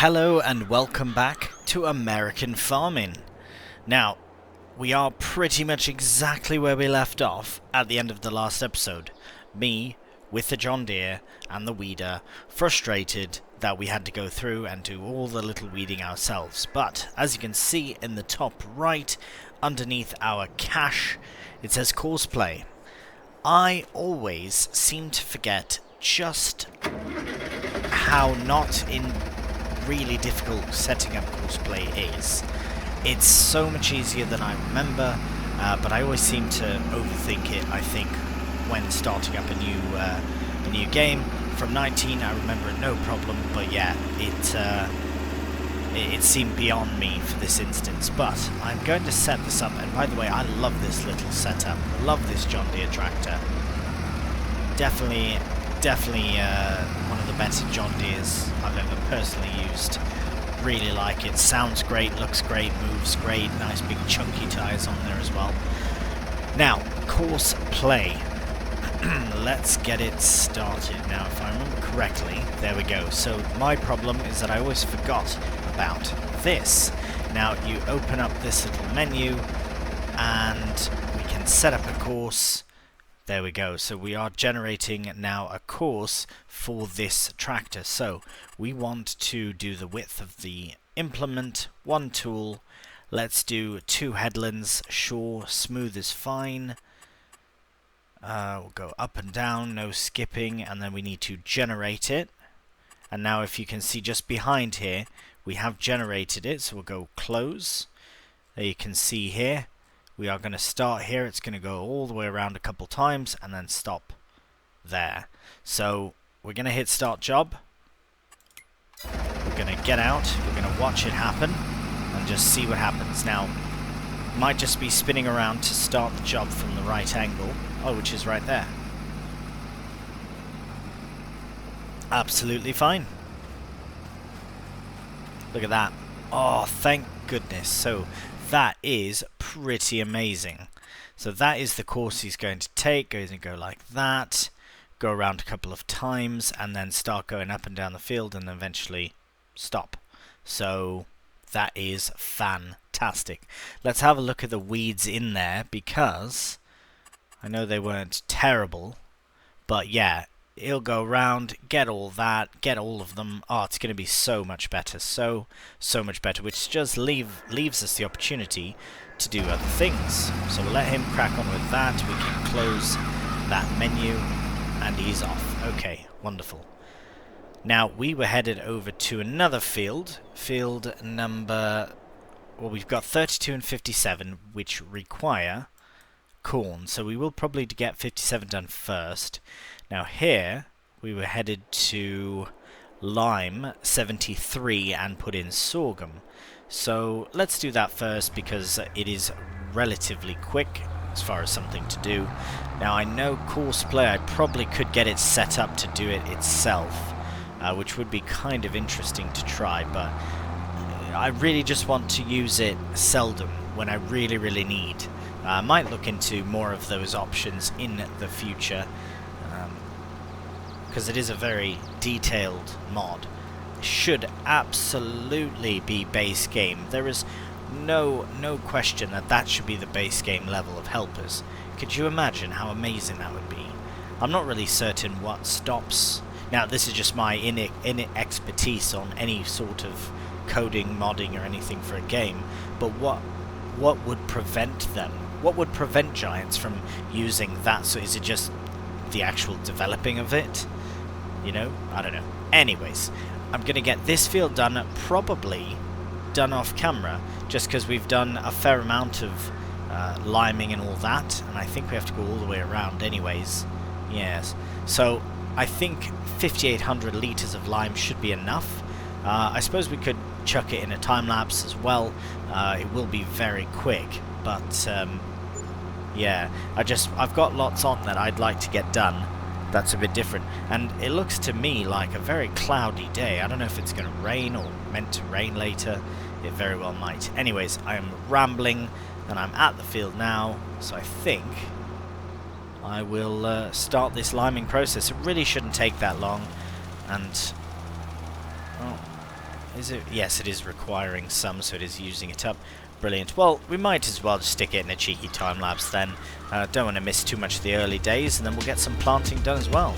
Hello and welcome back to American Farming. Now, we are pretty much exactly where we left off at the end of the last episode. Me, with the John Deere and the weeder, frustrated that we had to go through and do all the little weeding ourselves. But, as you can see in the top right, underneath our cache, it says Courseplay. I always seem to forget just how not in really difficult setting up Courseplay is. It's so much easier than I remember, but I always seem to overthink it, I think, when starting up a new game. From 19 I remember it no problem, but yeah, it seemed beyond me for this instance. But I'm going to set this up, and by the way, I love this little setup. I love this John Deere tractor. Definitely one of the better John Deeres I've ever personally used. Really like it. Sounds great, looks great, moves great. Nice big chunky tyres on there as well. Now, Courseplay. Let's get it started. Now, if I remember correctly, there we go. So my problem is that I always forgot about this. Now, you open up this little menu and we can set up a course. There we go. So we are generating now a course for this tractor. So we want to do the width of the implement, one tool. Let's do 2 headlands. Sure, smooth is fine. We'll go up and down, no skipping, and then we need to generate it. And now if you can see just behind here, we have generated it. So we'll go close. There you can see here. We are going to start here. It's going to go all the way around a couple times and then stop there. So we're going to hit start job. We're going to get out. We're going to watch it happen and just see what happens. Now, might just be spinning around to start the job from the right angle. Oh, which is right there. Absolutely fine. Look at that. Oh, thank goodness. So that is pretty amazing. So that is the course he's going to take. Going to go like that, go around a couple of times, and then start going up and down the field, and eventually stop. So that is fantastic. Let's have a look at the weeds in there, because I know they weren't terrible, but yeah, he'll go around, get all that, get all of them. Oh, it's going to be so much better, so much better, which just leaves us the opportunity to do other things. So we'll let him crack on with that. We can close that menu, and he's off. Okay, wonderful. Now, we were headed over to another field number, well, we've got 32 and 57, which require corn, so we will probably get 57 done first. Now here we were headed to lime 73 and put in sorghum, so let's do that first because it is relatively quick as far as something to do. Now I know Courseplay, I probably could get it set up to do it itself, which would be kind of interesting to try, but I really just want to use it seldom when I really need. I might look into more of those options in the future, because it is a very detailed mod. Should absolutely be base game. There is no question that should be the base game level of helpers. Could you imagine how amazing that would be? I'm not really certain what stops. Now this is just my inexpertise on any sort of coding, modding or anything for a game, but what would prevent them? What would prevent Giants from using that? So is it just the actual developing of it? You know, I don't know. Anyways, I'm going to get this field done, probably done off camera, just because we've done a fair amount of liming and all that, and I think we have to go all the way around anyways. Yes. So I think 5,800 litres of lime should be enough. I suppose we could chuck it in a time lapse as well. It will be very quick, but yeah, I've got lots on that I'd like to get done. That's a bit different, and it looks to me like a very cloudy day. I don't know if it's going to rain or meant to rain later. It very well might. Anyways, I am rambling and I'm at the field now, so I think I will start this liming process. It really shouldn't take that long, and oh, Is it? Yes, it is requiring some, so it is using it up. Brilliant. Well, we might as well just stick it in a cheeky time lapse then. Don't want to miss too much of the early days, and then we'll get some planting done as well.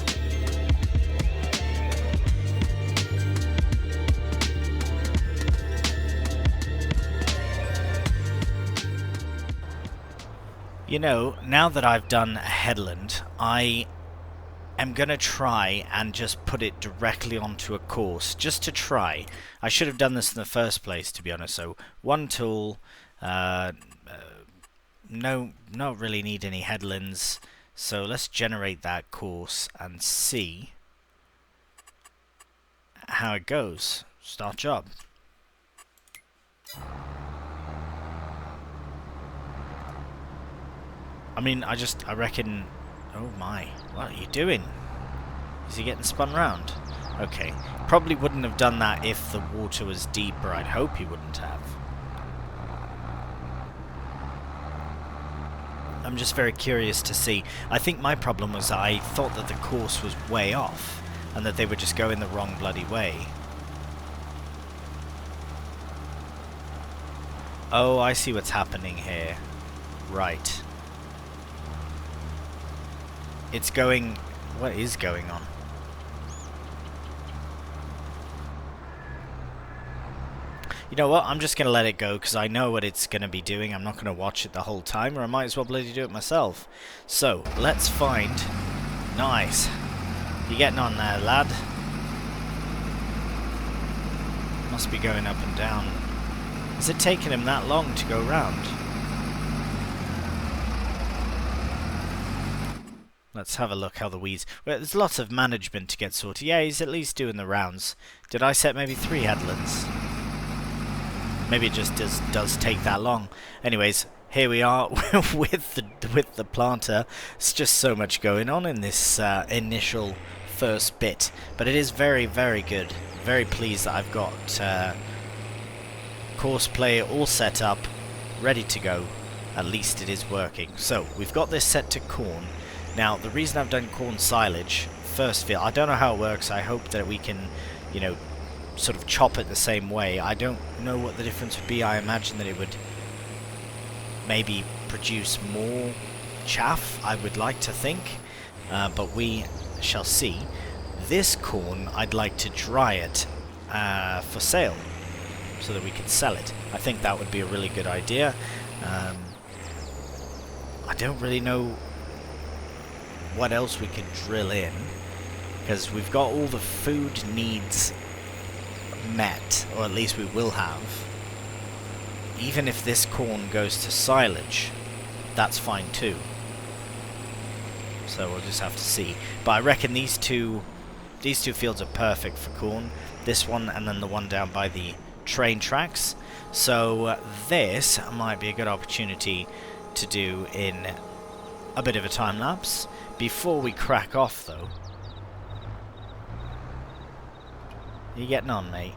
You know, now that I've done a headland, I am going to try and just put it directly onto a course, just to try. I should have done this in the first place, to be honest. So, one tool, no, not really need any headlands. So let's generate that course and see how it goes. Start job. I mean, I reckon... Oh my, what are you doing? Is he getting spun round? Okay, probably wouldn't have done that if the water was deeper. I'd hope he wouldn't have. I'm just very curious to see. I think my problem was I thought that the course was way off, and that they were just going the wrong bloody way. Oh, I see what's happening here. Right. It's going... What is going on? You know what? I'm just going to let it go because I know what it's going to be doing. I'm not going to watch it the whole time, or I might as well bloody do it myself. So, let's find... Nice. You getting on there, lad? Must be going up and down. Is it taking him that long to go round? Let's have a look how the weeds... Well, there's lots of management to get sorted. Yeah, he's at least doing the rounds. Did I set maybe 3 headlands? Maybe it just does take that long. Anyways, here we are with the planter. It's just so much going on in this initial first bit. But it is very, very good. Very pleased that I've got Courseplay all set up, ready to go. At least it is working. So, we've got this set to corn. Now, the reason I've done corn silage, first field, I don't know how it works. I hope that we can, you know, sort of chop it the same way. I don't know what the difference would be. I imagine that it would maybe produce more chaff, I would like to think. But we shall see. This corn, I'd like to dry it for sale, so that we can sell it. I think that would be a really good idea. I don't really know what else we could drill in, because we've got all the food needs met, or at least we will have. Even if this corn goes to silage, that's fine too. So we'll just have to see. But I reckon these two fields are perfect for corn. This one and then the one down by the train tracks. So this might be a good opportunity to do in a bit of a time lapse. Before we crack off though, you getting on, mate?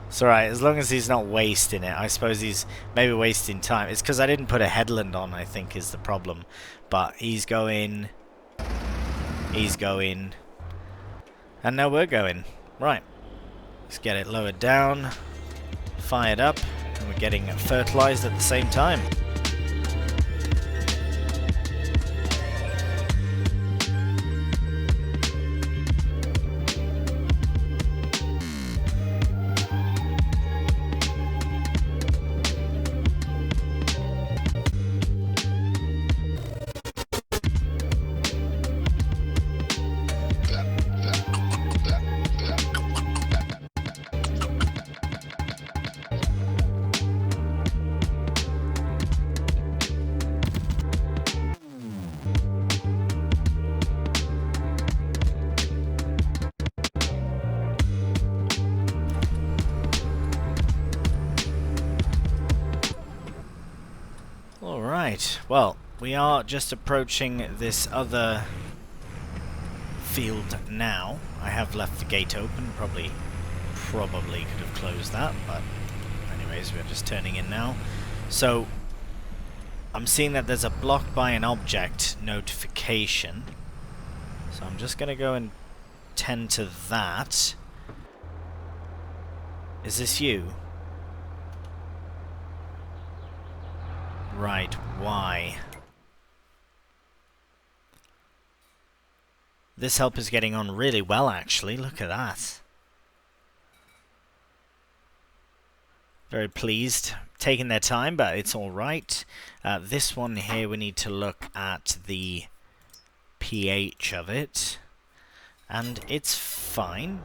It's alright, as long as he's not wasting it. I suppose he's maybe wasting time. It's because I didn't put a headland on, I think, is the problem. But he's going... He's going... And now we're going. Right. Let's get it lowered down, fired up, and we're getting fertilized at the same time. Alright, well, we are just approaching this other field now. I have left the gate open, probably could have closed that, but anyways, we're just turning in now. So, I'm seeing that there's a block by an object notification. So I'm just going to go and tend to that. Is this you? Right, why? This help is getting on really well, actually. Look at that. Very pleased. Taking their time, but it's alright. This one here, we need to look at the pH of it. And it's fine.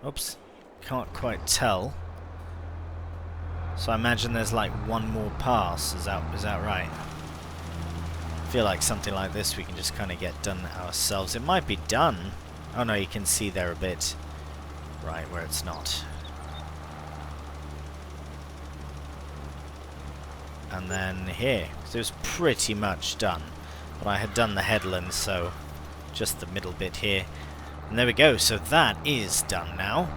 Oops. Can't quite tell. So I imagine there's like one more pass. Is that right? I feel like something like this we can just kind of get done ourselves. It might be done. Oh no, you can see there a bit. Right, where it's not. And then here. So it was pretty much done. But I had done the headland, so just the middle bit here. And there we go. So that is done now.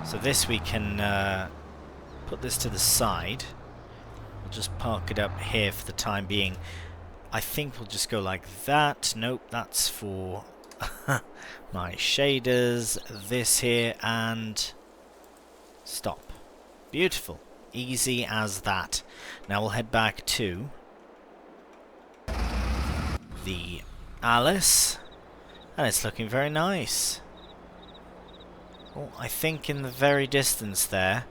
So this we can put this to the side. We'll just park it up here for the time being. I think we'll just go like that. Nope, that's for my shaders. This here and stop. Beautiful. Easy as that. Now we'll head back to the Alice. And it's looking very nice. Oh, I think in the very distance there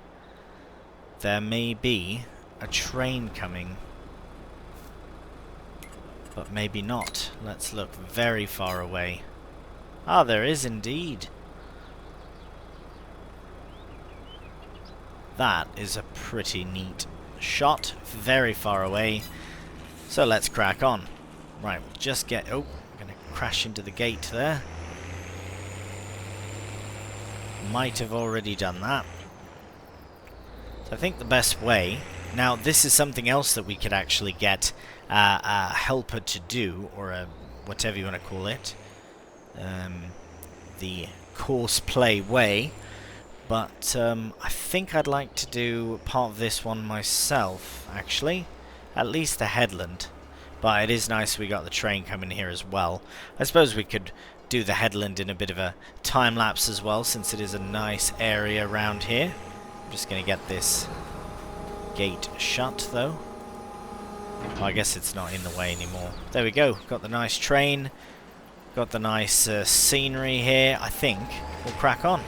may be a train coming. But maybe not. Let's look very far away. Ah, there is indeed. That is a pretty neat shot. Very far away. So let's crack on. Right, we'll just get... Oh, I'm going to crash into the gate there. Might have already done that. So I think the best way... Now, this is something else that we could actually get a helper to do, or a whatever you want to call it. The Courseplay way. But I think I'd like to do part of this one myself, actually. At least the headland. But it is nice we got the train coming here as well. I suppose we could do the headland in a bit of a time lapse as well, since it is a nice area around here. I'm just going to get this gate shut, though. Oh, I guess it's not in the way anymore. There we go. Got the nice train. Got the nice scenery here. I think we'll crack on.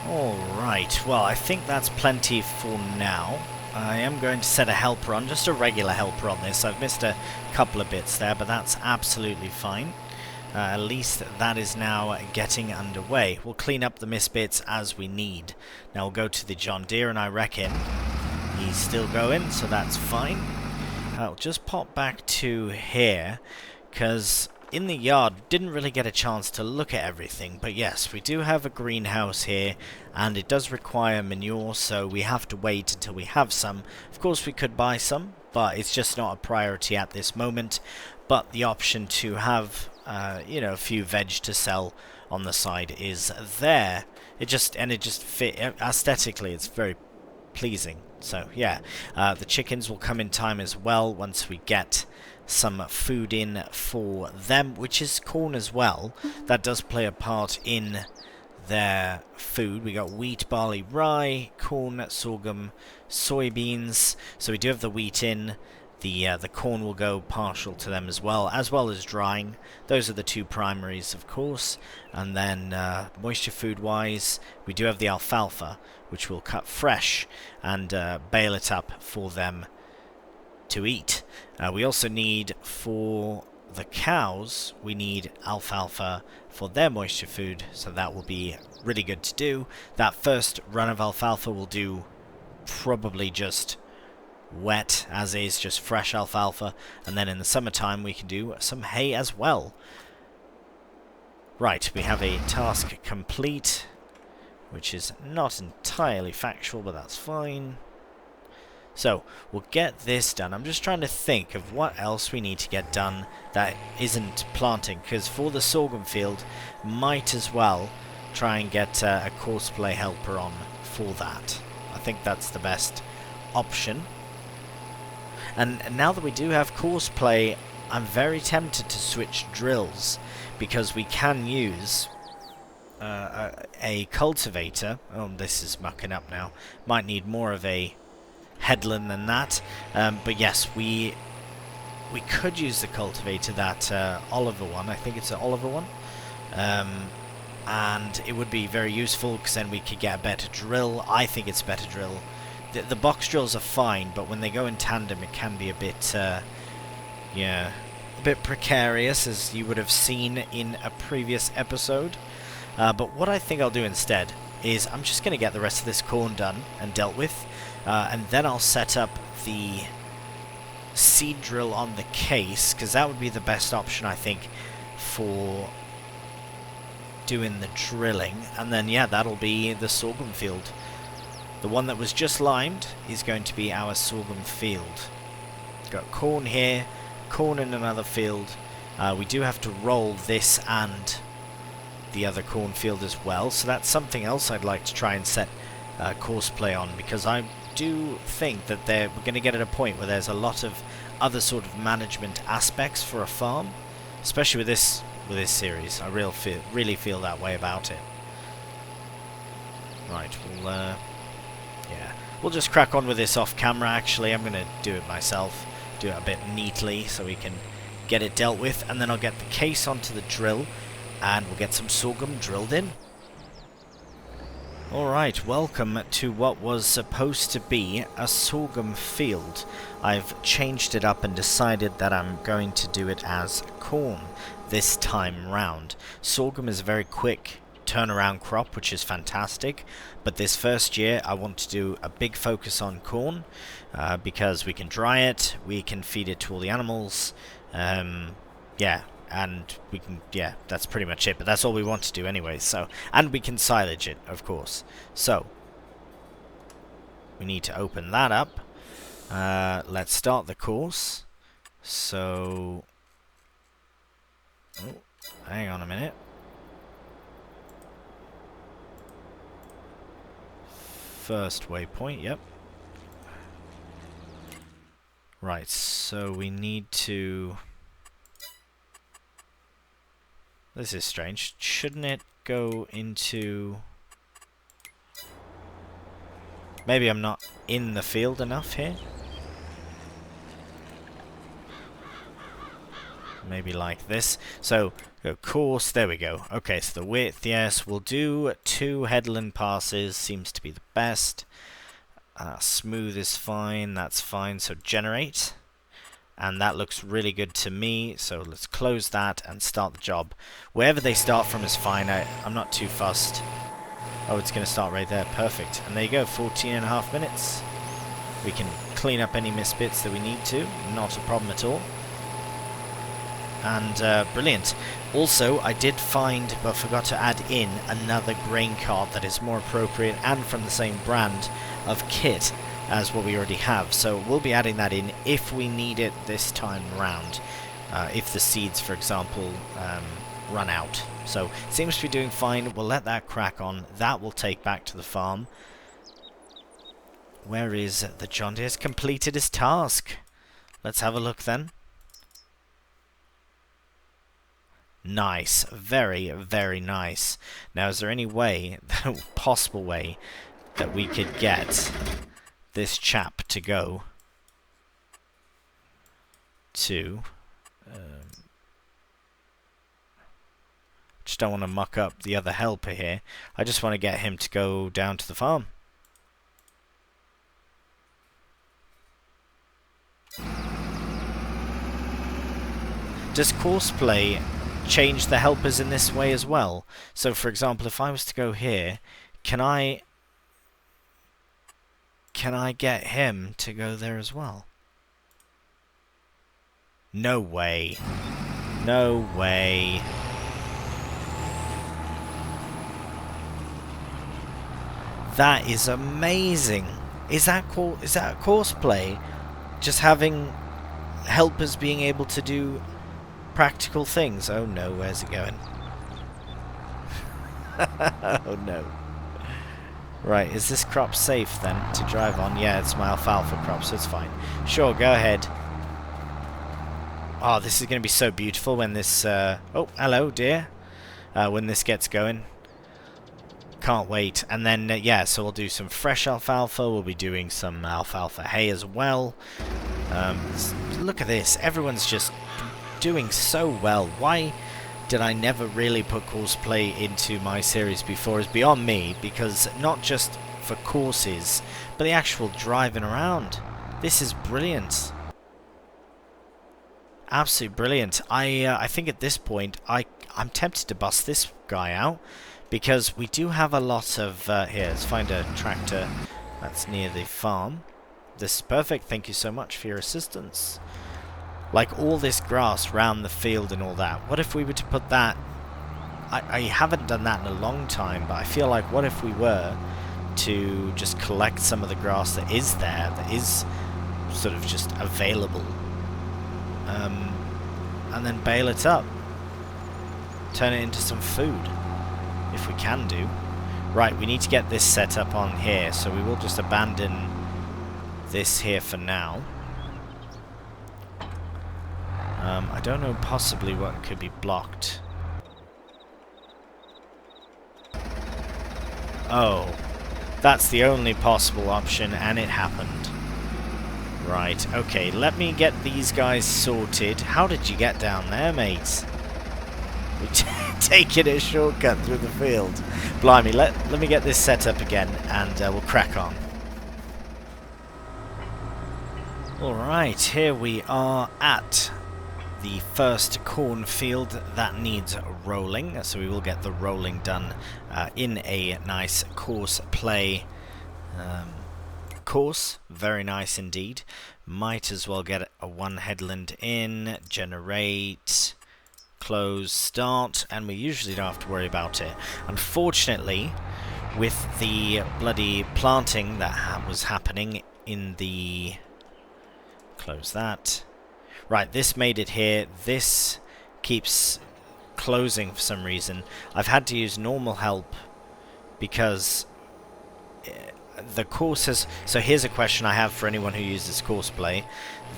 Alright, well, I think that's plenty for now. I am going to set a helper on, just a regular helper on this. I've missed a couple of bits there, but that's absolutely fine. At least that is now getting underway. We'll clean up the missed bits as we need. Now we'll go to the John Deere, and I reckon he's still going, so that's fine. I'll just pop back to here, because in the yard, didn't really get a chance to look at everything, but yes, we do have a greenhouse here, and it does require manure, so we have to wait until we have some. Of course, we could buy some, but it's just not a priority at this moment. But the option to have, you know, a few veg to sell on the side is there. It just fit aesthetically. It's very pleasing. So yeah, the chickens will come in time as well once we get some food in for them, which is corn as well. That does play a part in their food. We got wheat, barley, rye, corn, sorghum, soybeans. So we do have the wheat in. The corn will go partial to them as well as drying. Those are the two primaries, of course. And then moisture food wise, we do have the alfalfa, which we'll cut fresh and bale it up for them to eat. We also need, for the cows, we need alfalfa for their moisture food, so that will be really good to do. That first run of alfalfa will do probably just wet as is, just fresh alfalfa, and then in the summertime we can do some hay as well. Right, we have a task complete, which is not entirely factual, but that's fine. So, we'll get this done. I'm just trying to think of what else we need to get done that isn't planting, because for the sorghum field, might as well try and get a Courseplay helper on for that. I think that's the best option. And now that we do have Courseplay, I'm very tempted to switch drills, because we can use a cultivator. Oh, this is mucking up now. Might need more of a headland than that. But yes, we could use the cultivator, that Oliver one. I think it's an Oliver one. And it would be very useful, because then we could get a better drill. I think it's a better drill. The box drills are fine, but when they go in tandem, it can be a bit, yeah, a bit precarious, as you would have seen in a previous episode. But what I think I'll do instead is I'm just going to get the rest of this corn done and dealt with, and then I'll set up the seed drill on the case, because that would be the best option, I think, for doing the drilling. And then, yeah, that'll be the sorghum field. The one that was just limed is going to be our sorghum field. Got corn here, corn in another field. We do have to roll this and the other cornfield as well, so that's something else I'd like to try and set Courseplay on, because I do think that we're going to get at a point where there's a lot of other sort of management aspects for a farm, especially with this series. I really feel that way about it. Right, we'll just crack on with this off camera. Actually, I'm going to do it myself, do it a bit neatly so we can get it dealt with, and then I'll get the case onto the drill and we'll get some sorghum drilled in. Alright, welcome to what was supposed to be a sorghum field. I've changed it up and decided that I'm going to do it as corn this time round. Sorghum is a very quick turnaround crop, which is fantastic, but this first year I want to do a big focus on corn, because we can dry it, we can feed it to all the animals, yeah, and we can, yeah, that's pretty much it, but that's all we want to do anyway. So, and we can silage it, of course. So we need to open that up. Let's start the course. So, oh, hang on a minute. First waypoint, yep. Right, so we need to... This is strange. Shouldn't it go into... Maybe I'm not in the field enough here? Maybe like this. So, go course, there we go. Okay, so the width, yes, we'll do 2 headland passes, seems to be the best. Smooth is fine, that's fine, so generate. And that looks really good to me, so let's close that and start the job. Wherever they start from is fine, I'm not too fussed. Oh, it's going to start right there, perfect. And there you go, 14.5 minutes. We can clean up any missed bits that we need to, not a problem at all. And brilliant. Also, I did find, but forgot to add in, another grain cart that is more appropriate and from the same brand of kit as what we already have. So we'll be adding that in if we need it this time round. If the seeds, for example, run out. So it seems to be doing fine. We'll let that crack on. That will take back to the farm. Where is the John Deere's completed his task? Let's have a look then. Nice. Very, very nice. Now, is there any way, possible way, that we could get this chap to go to... just don't want to muck up the other helper here. I just want to get him to go down to the farm. Does Courseplay change the helpers in this way as well? So, for example, if I was to go here, can I can I get him to go there as well? No way. No way. That is amazing. Is that Courseplay? Just having helpers being able to do practical things. Oh no, where's it going? Oh no. Right, is this crop safe then to drive on? Yeah, it's my alfalfa crop, so it's fine. Sure, go ahead. Oh, this is going to be so beautiful when this... oh, hello, dear. When this gets going. Can't wait. And then, yeah, so we'll do some fresh alfalfa. We'll be doing some alfalfa hay as well. Look at this. Everyone's just doing so well. Why did I never really put Courseplay into my series before is beyond me, because not just for courses, but the actual driving around. This is brilliant. Absolutely brilliant. I think at this point I'm tempted to bust this guy out, because we do have a lot of here, let's find a tractor that's near the farm. This is perfect. Thank you so much for your assistance. Like all this grass round the field and all that. What if we were to put that... I haven't done that in a long time, but I feel like what if we were to just collect some of the grass that is there, that is sort of just available, and then bale it up. Turn it into some food, if we can do. Right, we need to get this set up on here, so we will just abandon this here for now. I don't know possibly what could be blocked. Oh, that's the only possible option, and it happened. Right, okay, let me get these guys sorted. How did you get down there, mates? We're taking a shortcut through the field. Blimey, let me get this set up again, and we'll crack on. Alright, here we are at the first cornfield that needs rolling, so we will get the rolling done in a nice Courseplay course. Very nice indeed. Might as well get a one headland in, generate, close, start, and we usually don't have to worry about it. Unfortunately, with the bloody planting that was happening in the... Close that. Right, this made it here. This keeps closing for some reason. I've had to use normal help because the course has... So here's a question I have for anyone who uses Courseplay.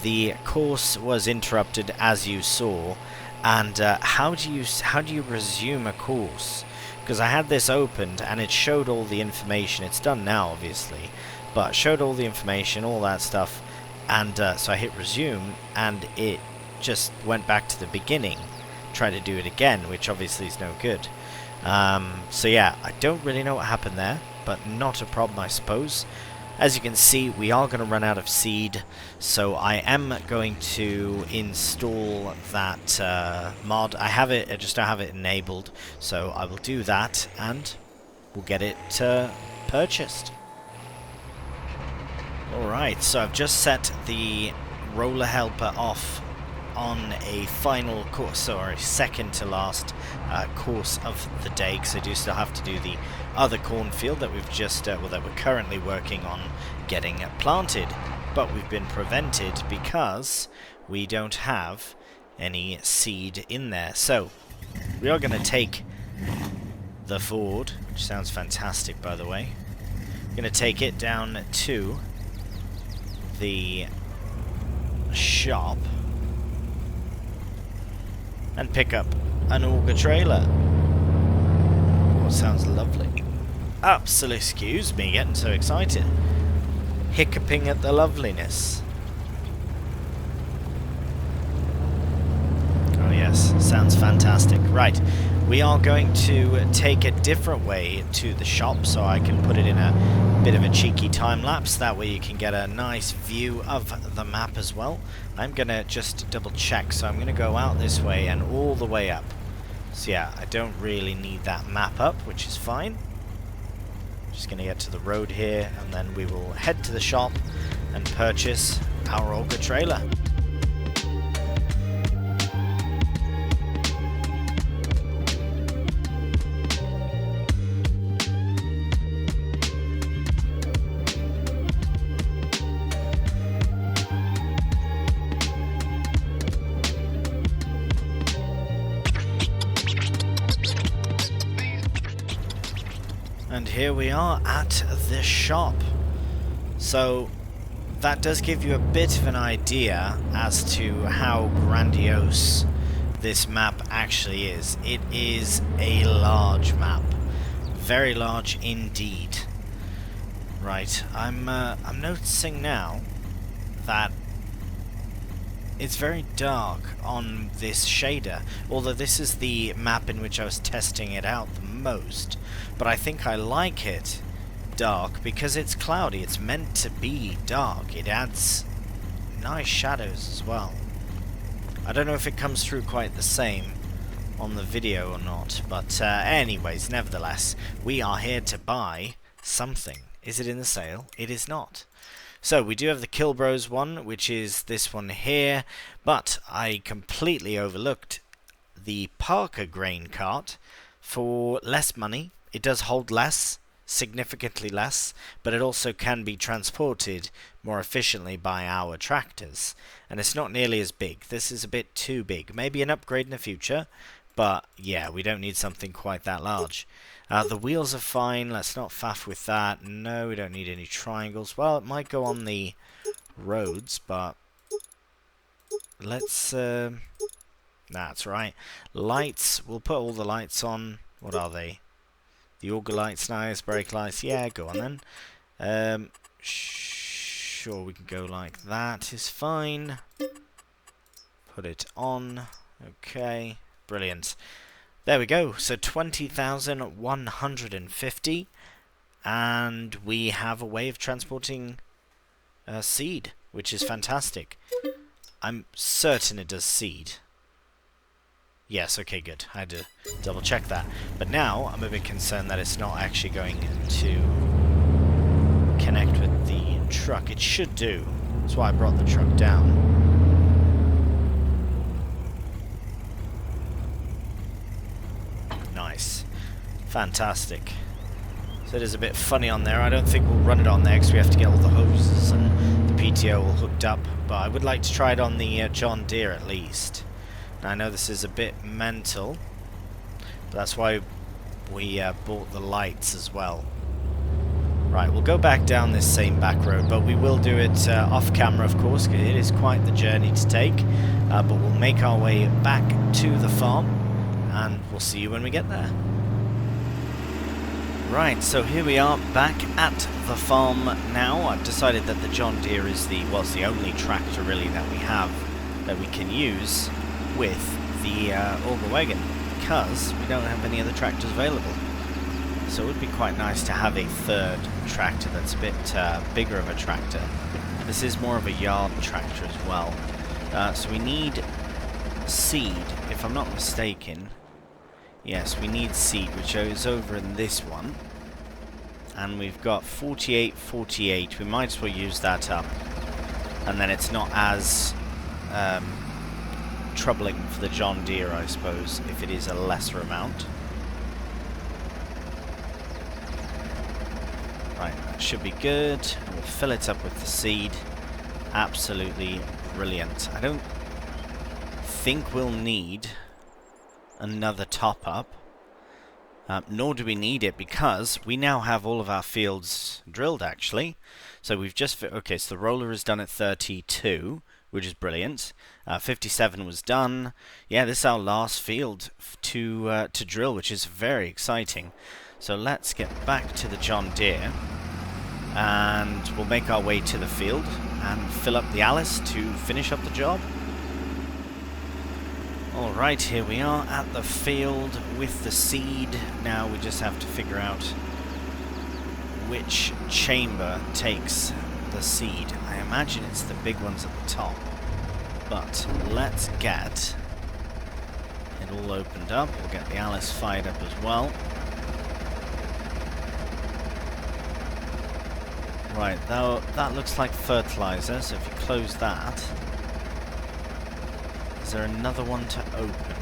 The course was interrupted, as you saw, and how do you resume a course? Because I had this opened and it showed all the information. It's done now, obviously, but showed all the information, all that stuff. And so I hit resume, and it just went back to the beginning. Tried to do it again, which obviously is no good. So yeah, I don't really know what happened there, but not a problem, I suppose. As you can see, we are going to run out of seed, so I am going to install that mod. I have it, I just don't have it enabled, so I will do that, and we'll get it purchased. Alright, so I've just set the roller helper off on a final course, sorry, second to last course of the day, because I do still have to do the other cornfield that we've just, well, that we're currently working on getting planted, but we've been prevented because we don't have any seed in there. So we are going to take the Ford, which sounds fantastic, by the way. We're going to take it down to the shop and pick up an auger trailer. Oh, sounds lovely. Absolutely, excuse me, getting so excited. Hiccuping at the loveliness. Oh yes, sounds fantastic. Right, we are going to take a different way to the shop, so I can put it in a bit of a cheeky time lapse. That way you can get a nice view of the map as well. I'm going to just double check, so I'm going to go out this way and all the way up. So yeah, I don't really need that map up, which is fine. Just going to get to the road here, and then we will head to the shop and purchase our auger trailer. And here we are at the shop. So that does give you a bit of an idea as to how grandiose this map actually is. It is a large map. Very large indeed. Right, I'm noticing now that it's very dark on this shader, although this is the map in which I was testing it out the most. But I think I like it dark because it's cloudy. It's meant to be dark. It adds nice shadows as well. I don't know if it comes through quite the same on the video or not, but anyways, nevertheless, we are here to buy something. Is it in the sale? It is not. So we do have the Kilbros one, which is this one here, but I completely overlooked the Parker grain cart for less money. It does hold less, significantly less, but it also can be transported more efficiently by our tractors. And it's not nearly as big. This is a bit too big. Maybe an upgrade in the future, but yeah, we don't need something quite that large. The wheels are fine. Let's not faff with that. No, we don't need any triangles. Well, it might go on the roads, but let's... that's right. Lights. We'll put all the lights on. What are they? The auger lights, nice. Brake lights. Yeah, go on then. Sure, we can go like that. Is fine. Put it on. Okay. Brilliant. There we go. So 20,150, and we have a way of transporting seed, which is fantastic. I'm certain it does seed. Yes, okay, good. I had to double check that. But now I'm a bit concerned that it's not actually going to connect with the truck. It should do. That's why I brought the truck down. Nice. Fantastic. So it is a bit funny on there. I don't think we'll run it on there because we have to get all the hoses and the PTO all hooked up. But I would like to try it on the John Deere at least. Now, I know this is a bit mental, but that's why we bought the lights as well. Right, we'll go back down this same back road, but we will do it off camera, of course, because it is quite the journey to take. But we'll make our way back to the farm, and we'll see you when we get there. Right, so here we are back at the farm now. I've decided that the John Deere is the only tractor really that we have that we can use with the auger wagon, because we don't have any other tractors available. So it would be quite nice to have a third tractor that's a bit bigger of a tractor. This is more of a yard tractor as well. So we need seed, if I'm not mistaken. Yes, we need seed, which is over in this one. And we've got 48. We might as well use that up. And then it's not as troubling for the John Deere, I suppose, if it is a lesser amount. Right, that should be good. We'll fill it up with the seed. Absolutely brilliant. I don't think we'll need another top-up, nor do we need it because we now have all of our fields drilled, actually. So we've just... okay, so the roller is done at 32, which is brilliant. 57 was done. Yeah, this is our last field to drill, which is very exciting. So let's get back to the John Deere, and we'll make our way to the field and fill up the Alice to finish up the job. Alright, here we are at the field with the seed. Now we just have to figure out which chamber takes the seed. I imagine it's the big ones at the top. But let's get it all opened up. We'll get the Alice fired up as well. Right, now that looks like fertilizer, so if you close that... Is there another one to open?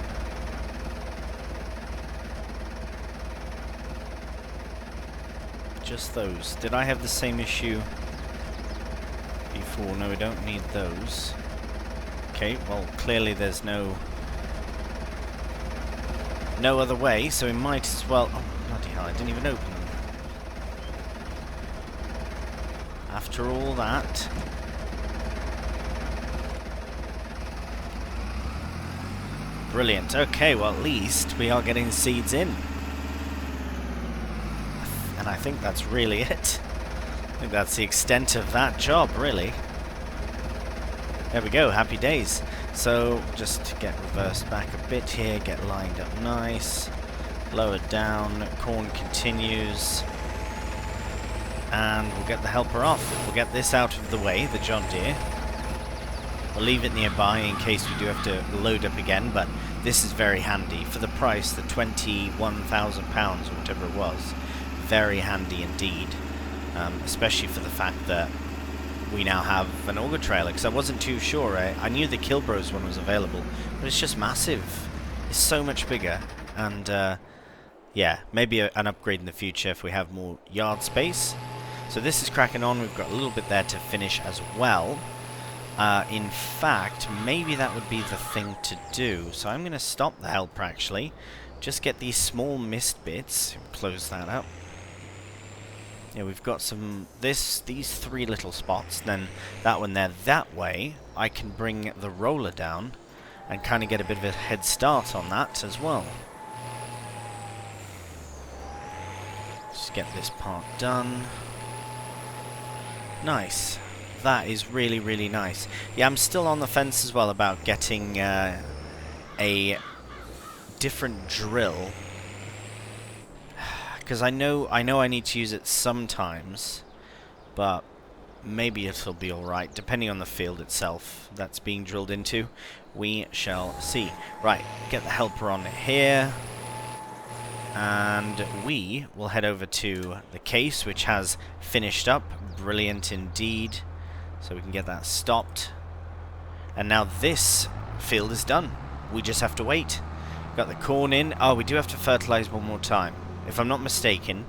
Just those. Did I have the same issue before? No, we don't need those. Okay, well, clearly there's no other way, so we might as well... Oh, bloody hell, I didn't even open them. After all that... Brilliant. Okay, well, at least we are getting seeds in. And I think that's really it. I think that's the extent of that job, really. There we go, happy days. So, just get reversed back a bit here, get lined up nice. Lower down, corn continues. And we'll get the helper off. We'll get this out of the way, the John Deere. We'll leave it nearby in case we do have to load up again, but this is very handy. For the price, the £21,000 or whatever it was, very handy indeed. Especially for the fact that we now have an auger trailer, because I wasn't too sure. I knew the Kilbros one was available, but it's just massive. It's so much bigger, and yeah, maybe an upgrade in the future if we have more yard space. So this is cracking on. We've got a little bit there to finish as well. In fact, maybe that would be the thing to do. So I'm going to stop the helper actually. Just get these small mist bits. Close that up. Yeah, we've got some... these three little spots. Then that one there. That way, I can bring the roller down and kind of get a bit of a head start on that as well. Just get this part done. Nice. That is really, really nice. Yeah, I'm still on the fence as well about getting a different drill, because I know I need to use it sometimes, but maybe it'll be alright, depending on the field itself that's being drilled into. We shall see. Right, get the helper on here, and we will head over to the case, which has finished up. Brilliant indeed. So we can get that stopped. And now this field is done. We just have to wait. Got the corn in. Oh, we do have to fertilize one more time. If I'm not mistaken,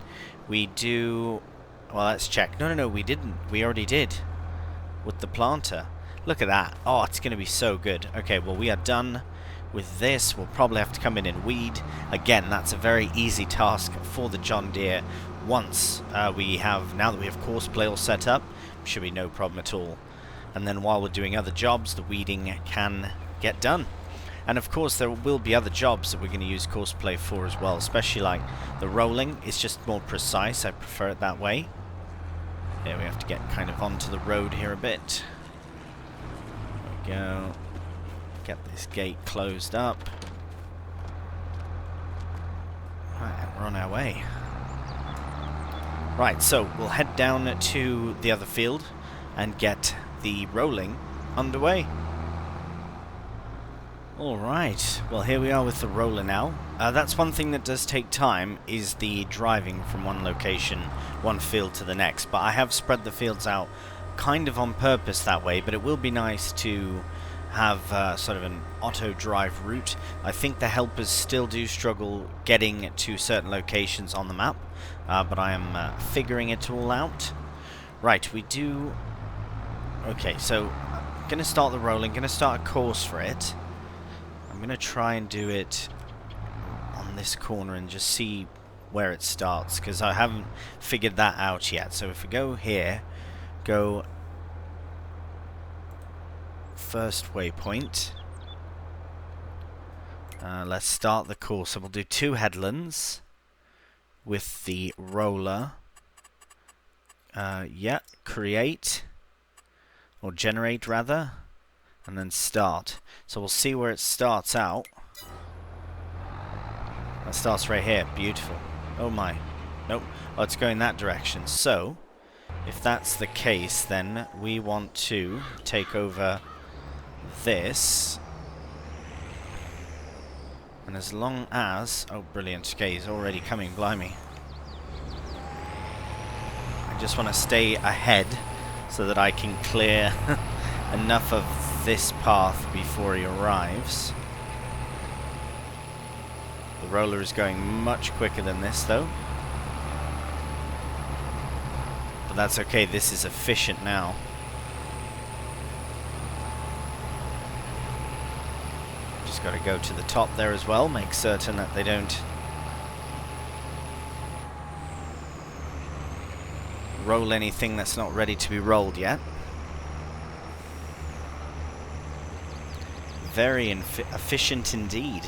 we do... Well, let's check. No, we didn't. We already did. With the planter. Look at that. Oh, it's going to be so good. Okay, well, we are done with this. We'll probably have to come in and weed. Again, that's a very easy task for the John Deere. Once now that we have Courseplay all set up, should be no problem at all. And then while we're doing other jobs, the weeding can get done. And of course there will be other jobs that we're going to use Courseplay for as well, especially like the rolling. It's just more precise. I prefer it that way. There, we have to get kind of onto the road here a bit. There we go. Get this gate closed up. Right, and we're on our way. Right, so we'll head down to the other field and get the rolling underway. Alright, well here we are with the roller now. That's one thing that does take time, is the driving from one location, one field to the next. But I have spread the fields out kind of on purpose that way, but it will be nice to have sort of an auto drive route. I think the helpers still do struggle getting to certain locations on the map, but I am figuring it all out. Right, we do... Okay, so I'm going to start the rolling, going to start a course for it. I'm going to try and do it on this corner and just see where it starts, because I haven't figured that out yet. So if we go here, go first waypoint. Let's start the course. So we'll do 2 headlands with the roller. Yeah, create, or generate rather, and then start. So we'll see where it starts out. That starts right here. Beautiful. Oh my. Nope. Oh, it's going that direction. So, if that's the case, then we want to take over this. And as long as... Oh, brilliant. Okay, he's already coming. Blimey. I just want to stay ahead so that I can clear enough of this path before he arrives. The roller is going much quicker than this though. But that's okay, this is efficient now. Just got to go to the top there as well, make certain that they don't roll anything that's not ready to be rolled yet. Very efficient indeed.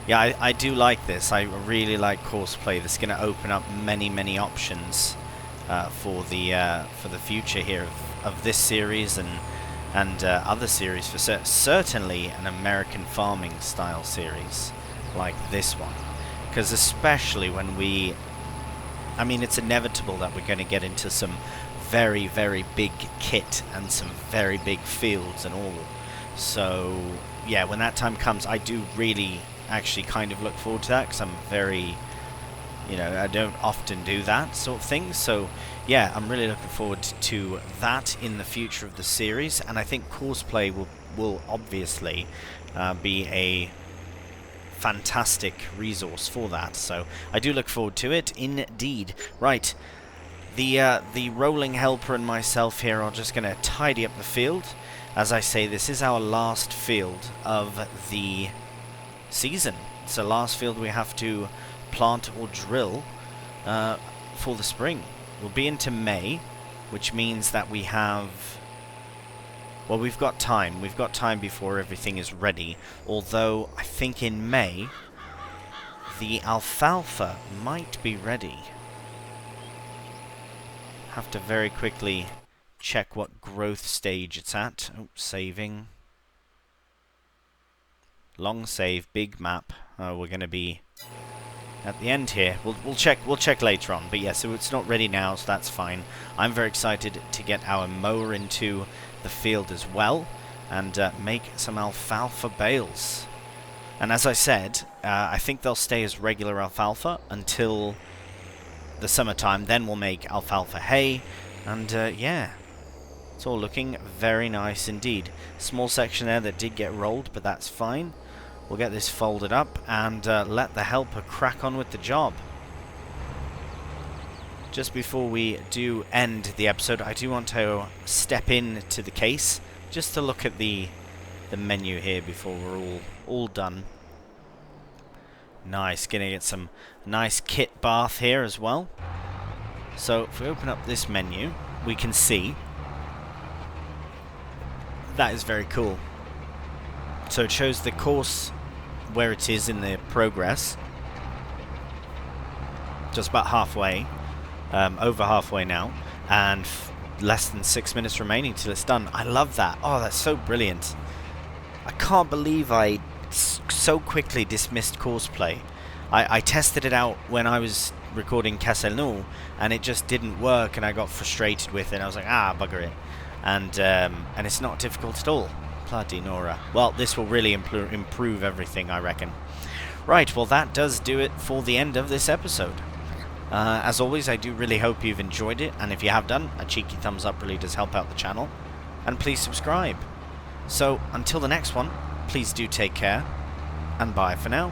Yeah, I do like this. I really like Courseplay. This is going to open up many options for the future here of this series and other series, for certainly an American farming style series like this one. Because especially when I mean, it's inevitable that we're going to get into some very big kit and some very big fields and all. So yeah, when that time comes, I do really actually kind of look forward to that, because I'm very, you know, I don't often do that sort of thing. So yeah, I'm really looking forward to that in the future of the series, and I think Courseplay will obviously be a fantastic resource for that. So I do look forward to it indeed. Right, the rolling helper and myself here are just going to tidy up the field. As I say, this is our last field of the season. It's the last field we have to plant or drill for the spring. We'll be into May, which means that we have, well, we've got time. We've got time before everything is ready. Although I think in May the alfalfa might be ready. Have to very quickly check what growth stage it's at. Oh, saving. Long save, big map. We're going to be at the end here. We'll check later on. But yeah, so it's not ready now, so that's fine. I'm very excited to get our mower into the field as well and make some alfalfa bales. And as I said, I think they'll stay as regular alfalfa until the summertime. Then we'll make alfalfa hay, and yeah, it's all looking very nice indeed. Small section there that did get rolled, but that's fine. We'll get this folded up and let the helper crack on with the job. Just before we do end the episode, I do want to step into the case just to look at the menu here before we're all done. Nice, gonna get some nice kit bath here as well. So if we open up this menu, we can see that is very cool. So it shows the course where it is in the progress. Just about halfway, over halfway now, and less than 6 minutes remaining till it's done. I love that. Oh, that's so brilliant. I can't believe I so quickly dismissed Courseplay. I tested it out when I was recording Castelnau, and it just didn't work, and I got frustrated with it. I was like, bugger it. And it's not difficult at all. Bloody Nora. Well, this will really improve everything, I reckon. Right, well, that does do it for the end of this episode. As always, I do really hope you've enjoyed it, and if you have done, a cheeky thumbs up really does help out the channel. And please subscribe. So, until the next one, please do take care, and bye for now.